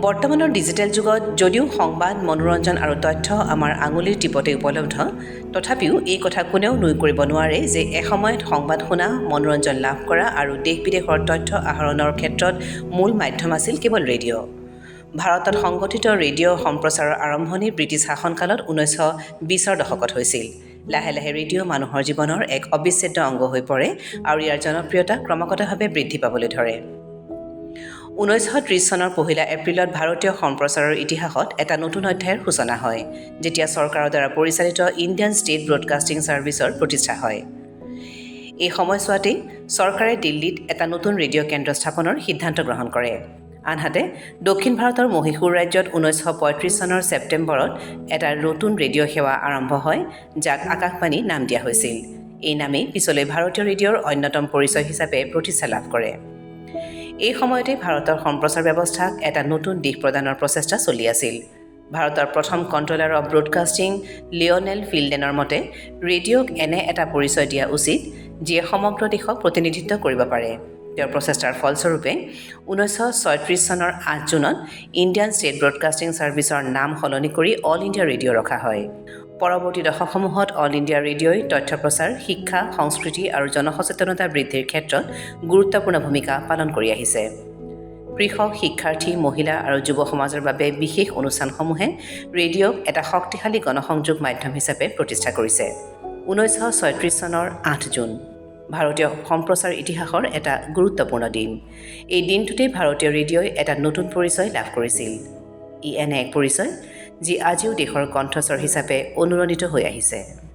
বৰ্তমানৰ ডিজিটেল যুগত যদিও সংবাদ, মনোৰঞ্জন আৰু তথ্য আমাৰ আঙুলিৰ টিপতে উপলব্ধ, তথাপিও এই কথা কোনেও নুই কৰিব নোৱাৰে যে এসময়ত সংবাদ শুনা, মনোৰঞ্জন লাভ কৰা আৰু দেশ-বিদেশৰ তথ্য আহৰণৰ ক্ষেত্ৰত মূল মাধ্যম আছিল কেৱল ৰেডিঅ'। ভাৰতত সংগঠিত ৰেডিঅ' সম্প্ৰচাৰৰ আৰম্ভণি ব্ৰিটিছ শাসনকালত 1920ৰ দশকত হৈছিল। লাহে লাহে ৰেডিঅ' মানুহৰ জীৱনৰ এক অবিচ্ছেদ্য অংগ হৈ পৰে আৰু ইয়াৰ জনপ্ৰিয়তা ক্ৰমাগতভাৱে বৃদ্ধি পাবলৈ ধৰে। 1930 চনৰ 1 এপ্ৰিলত ভাৰতীয় সম্প্ৰচাৰৰ ইতিহাসত এটা নতুন অধ্যায়ৰ সূচনা হয়, যেতিয়া চৰকাৰৰ দ্বাৰা পৰিচালিত ইণ্ডিয়ান ষ্টেট ব্ৰডকাষ্টিং ছাৰ্ভিচৰ প্ৰতিষ্ঠা হয়। এই সময়ছোৱাতেই চৰকাৰে দিল্লীত এটা নতুন ৰেডিঅ' কেন্দ্ৰ স্থাপনৰ সিদ্ধান্ত গ্ৰহণ কৰে। আনহাতে দক্ষিণ ভাৰতৰ মহীশূৰ ৰাজ্যত 1935 চনৰ ছেপ্টেম্বৰত এটা নতুন ৰেডিঅ' সেৱা আৰম্ভ হয়, যাক আকাশবাণী নাম দিয়া হৈছিল। এই নামেই পিছলৈ ভাৰতীয় ৰেডিঅ'ৰ অন্যতম পৰিচয় হিচাপে প্ৰতিষ্ঠা লাভ কৰে। এই সময়তে ভাৰতৰ সম্প্ৰচাৰ ব্যৱস্থাক এটা নতুন দিশ প্ৰদানৰ প্ৰচেষ্টা চলি আছিল। ভাৰতৰ প্ৰথম কণ্ট্ৰলাৰ অৱ ব্ৰডকাষ্টিং লিঅ'নেল ফিল্ডেনৰ মতে ৰেডিঅ'ক এনে এটা পৰিচয় দিয়া উচিত যিয়ে সমগ্ৰ দেশক প্ৰতিনিধিত্ব কৰিব পাৰে। তেওঁৰ প্ৰচেষ্টাৰ ফলস্বৰূপে 1936 চনৰ 8 জুনত ইণ্ডিয়ান ষ্টেট ব্ৰডকাষ্টিং ছাৰ্ভিচৰ নাম সলনি কৰি অল ইণ্ডিয়া ৰেডিঅ' ৰখা হয়। পৰৱৰ্তী দশকসমূহত অল ইণ্ডিয়া ৰেডিঅ'ই তথ্য প্ৰচাৰ, শিক্ষা, সংস্কৃতি আৰু জনসচেতনতা বৃদ্ধিৰ ক্ষেত্ৰত গুৰুত্বপূৰ্ণ ভূমিকা পালন কৰি আহিছে। কৃষক, শিক্ষাৰ্থী, মহিলা আৰু যুৱ সমাজৰ বাবে বিশেষ অনুষ্ঠানসমূহে ৰেডিঅ'ক এটা শক্তিশালী গণসংযোগ মাধ্যম হিচাপে প্ৰতিষ্ঠা কৰিছে। 1936 চনৰ 8 জুন ভাৰতীয় সম্প্ৰচাৰ ইতিহাসৰ এটা গুৰুত্বপূৰ্ণ দিন। এই দিনটোতেই ভাৰতীয় ৰেডিঅ'ই এটা নতুন পৰিচয় লাভ কৰিছিল। ই এনে এক পৰিচয় যি আজিও দেশৰ কণ্ঠস্বৰ হিচাপে অনুৰণিত হৈ আহিছে।